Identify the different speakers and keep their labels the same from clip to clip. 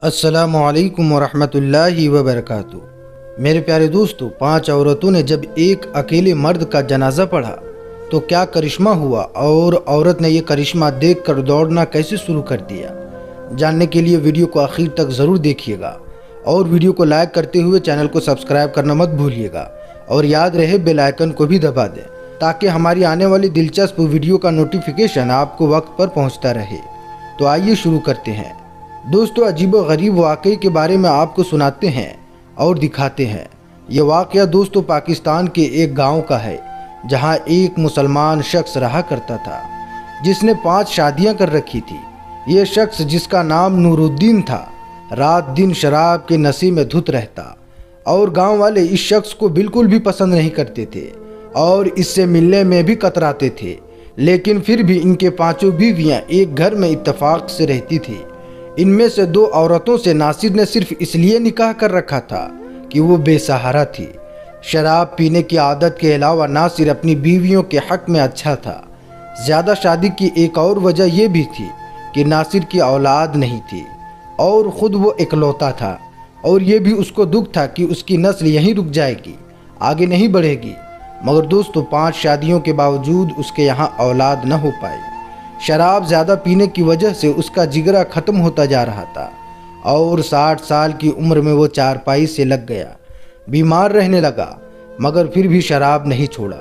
Speaker 1: السلام علیکم ورحمۃ اللہ وبرکاتہ۔ میرے پیارے دوستو، 5 عورتوں نے جب ایک اکیلے مرد کا جنازہ پڑھا تو کیا کرشمہ ہوا، اور عورت نے یہ کرشمہ دیکھ کر دوڑنا کیسے شروع کر دیا؟ جاننے کے لیے ویڈیو کو آخر تک ضرور دیکھیے گا، اور ویڈیو کو لائک کرتے ہوئے چینل کو سبسکرائب کرنا مت بھولیے گا، اور یاد رہے بیل آئیکن کو بھی دبا دیں تاکہ ہماری آنے والی دلچسپ ویڈیو کا نوٹیفیکیشن آپ کو وقت پر پہنچتا رہے۔ تو آئیے شروع کرتے ہیں۔ دوستو، عجیب و غریب واقعے کے بارے میں آپ کو سناتے ہیں اور دکھاتے ہیں۔ یہ واقعہ دوستو پاکستان کے ایک گاؤں کا ہے، جہاں ایک مسلمان شخص رہا کرتا تھا جس نے 5 شادیاں کر رکھی تھی۔ یہ شخص، جس کا نام نور الدین تھا، رات دن شراب کے نشے میں دھت رہتا، اور گاؤں والے اس شخص کو بالکل بھی پسند نہیں کرتے تھے اور اس سے ملنے میں بھی کتراتے تھے۔ لیکن پھر بھی ان کے 5 بیویاں ایک گھر میں اتفاق سے رہتی تھیں۔ ان میں سے 2 عورتوں سے ناصر نے صرف اس لیے نکاح کر رکھا تھا کہ وہ بے سہارا تھی۔ شراب پینے کی عادت کے علاوہ ناصر اپنی بیویوں کے حق میں اچھا تھا۔ زیادہ شادی کی ایک اور وجہ یہ بھی تھی کہ ناصر کی اولاد نہیں تھی اور خود وہ اکلوتا تھا، اور یہ بھی اس کو دکھ تھا کہ اس کی نسل یہیں رک جائے گی، آگے نہیں بڑھے گی۔ مگر دوستو، 5 شادیوں کے باوجود اس کے یہاں اولاد نہ ہو پائی۔ شراب زیادہ پینے کی وجہ سے اس کا جگرہ ختم ہوتا جا رہا تھا، اور 60 سال کی عمر میں وہ چارپائی سے لگ گیا، بیمار رہنے لگا، مگر پھر بھی شراب نہیں چھوڑا۔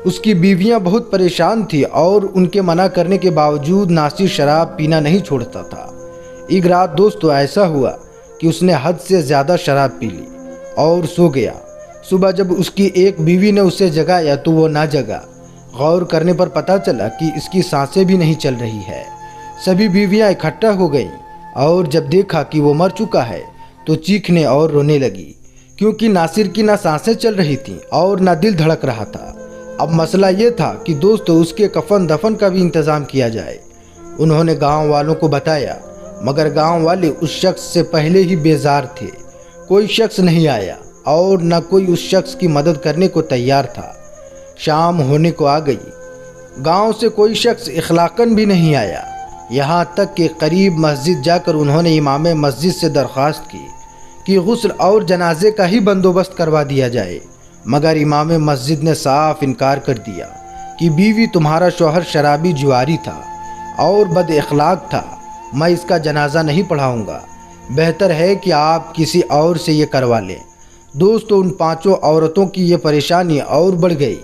Speaker 1: اس کی بیویاں بہت پریشان تھیں، اور ان کے منع کرنے کے باوجود ناصر شراب پینا نہیں چھوڑتا تھا۔ ایک رات دوستو ایسا ہوا کہ اس نے حد سے زیادہ شراب پی لی اور سو گیا۔ صبح جب اس کی ایک بیوی نے اسے جگایا تو وہ نہ جگا۔ غور کرنے پر پتہ چلا کہ اس کی سانسیں بھی نہیں چل رہی ہے۔ سبھی بیویاں اکٹھا ہو گئیں، اور جب دیکھا کہ وہ مر چکا ہے تو چیخنے اور رونے لگی، کیونکہ ناصر کی نہ سانسیں چل رہی تھیں اور نہ دل دھڑک رہا تھا۔ اب مسئلہ یہ تھا کہ دوستو اس کے کفن دفن کا بھی انتظام کیا جائے۔ انہوں نے گاؤں والوں کو بتایا، مگر گاؤں والے اس شخص سے پہلے ہی بیزار تھے۔ کوئی شخص نہیں آیا، اور نہ کوئی اس شخص کی مدد کرنے کو تیار تھا۔ شام ہونے کو آ گئی، گاؤں سے کوئی شخص اخلاقاً بھی نہیں آیا، یہاں تک کہ قریب مسجد جا کر انہوں نے امام مسجد سے درخواست کی کہ غسل اور جنازے کا ہی بندوبست کروا دیا جائے، مگر امام مسجد نے صاف انکار کر دیا کہ بیوی تمہارا شوہر شرابی جواری تھا اور بد اخلاق تھا، میں اس کا جنازہ نہیں پڑھاؤں گا، بہتر ہے کہ آپ کسی اور سے یہ کروا لیں۔ دوستو، ان 5 عورتوں کی یہ پریشانی اور بڑھ گئی۔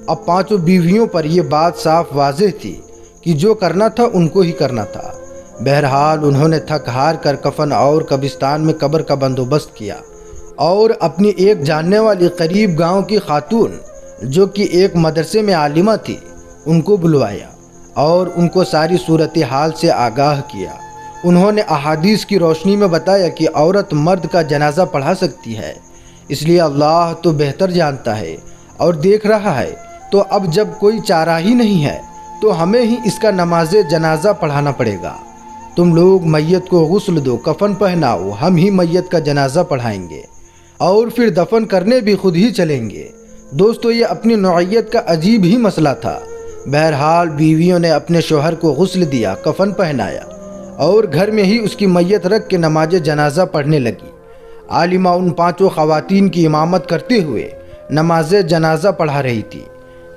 Speaker 1: اب 5 بیویوں پر یہ بات صاف واضح تھی کہ جو کرنا تھا ان کو ہی کرنا تھا۔ بہرحال انہوں نے تھک ہار کر کفن اور قبرستان میں قبر کا بندوبست کیا، اور اپنی ایک جاننے والی قریب گاؤں کی خاتون، جو کہ ایک مدرسے میں عالمہ تھی، ان کو بلوایا اور ان کو ساری صورتحال سے آگاہ کیا۔ انہوں نے احادیث کی روشنی میں بتایا کہ عورت مرد کا جنازہ پڑھا سکتی ہے، اس لیے اللہ تو بہتر جانتا ہے اور دیکھ رہا ہے، تو اب جب کوئی چارہ ہی نہیں ہے تو ہمیں ہی اس کا نماز جنازہ پڑھانا پڑے گا۔ تم لوگ میت کو غسل دو، کفن پہناؤ، ہم ہی میت کا جنازہ پڑھائیں گے، اور پھر دفن کرنے بھی خود ہی چلیں گے۔ دوستو، یہ اپنی نوعیت کا عجیب ہی مسئلہ تھا۔ بہرحال بیویوں نے اپنے شوہر کو غسل دیا، کفن پہنایا، اور گھر میں ہی اس کی میت رکھ کے نماز جنازہ پڑھنے لگی۔ عالمہ ان 5 خواتین کی امامت کرتے ہوئے نماز جنازہ پڑھا رہی تھی۔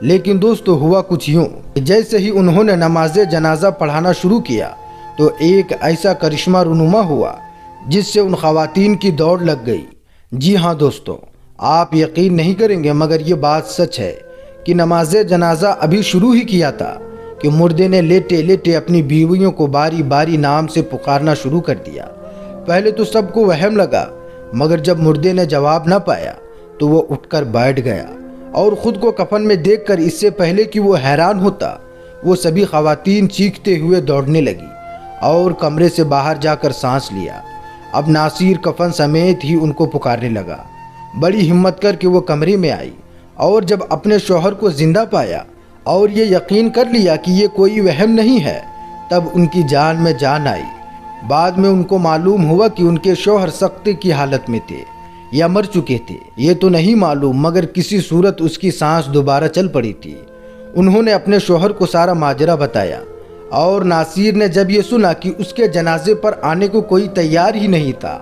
Speaker 1: لیکن دوستو، ہوا کچھ یوں کہ جیسے ہی انہوں نے نماز جنازہ پڑھانا شروع کیا تو ایک ایسا کرشمہ رونما ہوا جس سے ان خواتین کی دوڑ لگ گئی۔ جی ہاں دوستو، آپ یقین نہیں کریں گے، مگر یہ بات سچ ہے کہ نماز جنازہ ابھی شروع ہی کیا تھا کہ مردے نے لیٹے لیٹے اپنی بیویوں کو باری باری نام سے پکارنا شروع کر دیا۔ پہلے تو سب کو وہم لگا، مگر جب مردے نے جواب نہ پایا تو وہ اٹھ کر بیٹھ گیا، اور خود کو کفن میں دیکھ کر اس سے پہلے کہ وہ حیران ہوتا، وہ سبھی خواتین چیختے ہوئے دوڑنے لگی اور کمرے سے باہر جا کر سانس لیا۔ اب ناصر کفن سمیت ہی ان کو پکارنے لگا۔ بڑی ہمت کر کے وہ کمرے میں آئی، اور جب اپنے شوہر کو زندہ پایا اور یہ یقین کر لیا کہ یہ کوئی وہم نہیں ہے، تب ان کی جان میں جان آئی۔ بعد میں ان کو معلوم ہوا کہ ان کے شوہر سکتے کی حالت میں تھے یا مر چکے تھے، یہ تو نہیں معلوم، مگر کسی صورت اس کی سانس دوبارہ چل پڑی تھی۔ انہوں نے اپنے شوہر کو سارا ماجرا بتایا، اور ناصیر نے جب یہ سنا کہ اس کے جنازے پر آنے کو کوئی تیار ہی نہیں تھا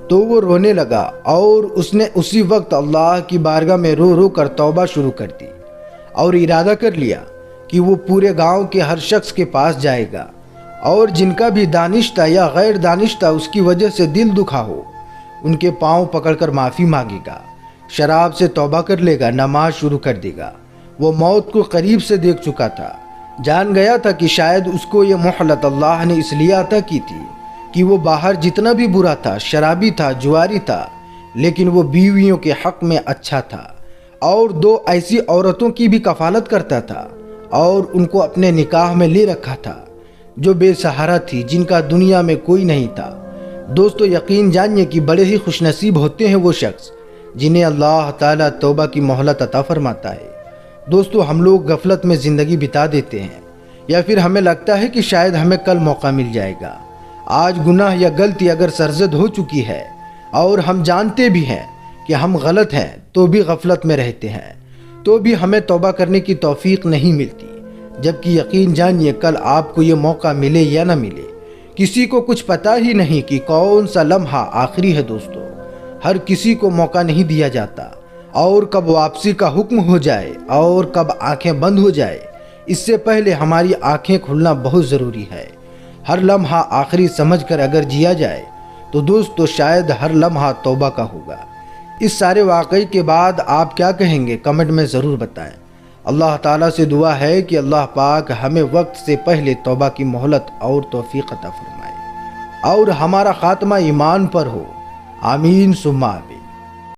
Speaker 1: تو وہ رونے لگا اور اس نے اسی وقت اللہ کی بارگاہ میں رو رو کر توبہ شروع کر دی اور ارادہ کر لیا کہ وہ پورے گاؤں کے ہر شخص کے پاس جائے گا اور جن کا بھی دانشتہ یا غیر دانشتہ اس کی وجہ سے دل دکھا ہو ان کے پاؤں پکڑ کر معافی مانگے گا، شراب سے توبہ کر لے گا، نماز شروع کر دے گا۔ وہ موت کو قریب سے دیکھ چکا تھا، جان گیا تھا کہ شاید اس کو یہ مہلت اللہ نے اس لیے عطا کی تھی کہ وہ باہر جتنا بھی برا تھا، شرابی تھا، جواری تھا، لیکن وہ بیویوں کے حق میں اچھا تھا اور 2 ایسی عورتوں کی بھی کفالت کرتا تھا اور ان کو اپنے نکاح میں لے رکھا تھا جو بے سہارا تھی، جن کا دنیا میں کوئی نہیں تھا۔ دوستو یقین جانیے کہ بڑے ہی خوش نصیب ہوتے ہیں وہ شخص جنہیں اللہ تعالیٰ توبہ کی مہلت عطا فرماتا ہے۔ دوستو ہم لوگ غفلت میں زندگی بتا دیتے ہیں یا پھر ہمیں لگتا ہے کہ شاید ہمیں کل موقع مل جائے گا۔ آج گناہ یا غلطی اگر سرزد ہو چکی ہے اور ہم جانتے بھی ہیں کہ ہم غلط ہیں تو بھی غفلت میں رہتے ہیں، تو بھی ہمیں توبہ کرنے کی توفیق نہیں ملتی، جبکہ یقین جانیے کل آپ کو یہ موقع ملے یا نہ ملے کسی کو کچھ پتہ ہی نہیں کہ کون سا لمحہ آخری ہے۔ دوستو ہر کسی کو موقع نہیں دیا جاتا اور کب واپسی کا حکم ہو جائے اور کب آنکھیں بند ہو جائے اس سے پہلے ہماری آنکھیں کھلنا بہت ضروری ہے۔ ہر لمحہ آخری سمجھ کر اگر جیا جائے تو دوستو شاید ہر لمحہ توبہ کا ہوگا۔ اس سارے واقعے کے بعد آپ کیا کہیں گے کمنٹ میں ضرور بتائیں۔ اللہ تعالیٰ سے دعا ہے کہ اللہ پاک ہمیں وقت سے پہلے توبہ کی مہلت اور توفیق عطا فرمائے اور ہمارا خاتمہ ایمان پر ہو، آمین ثم آمین۔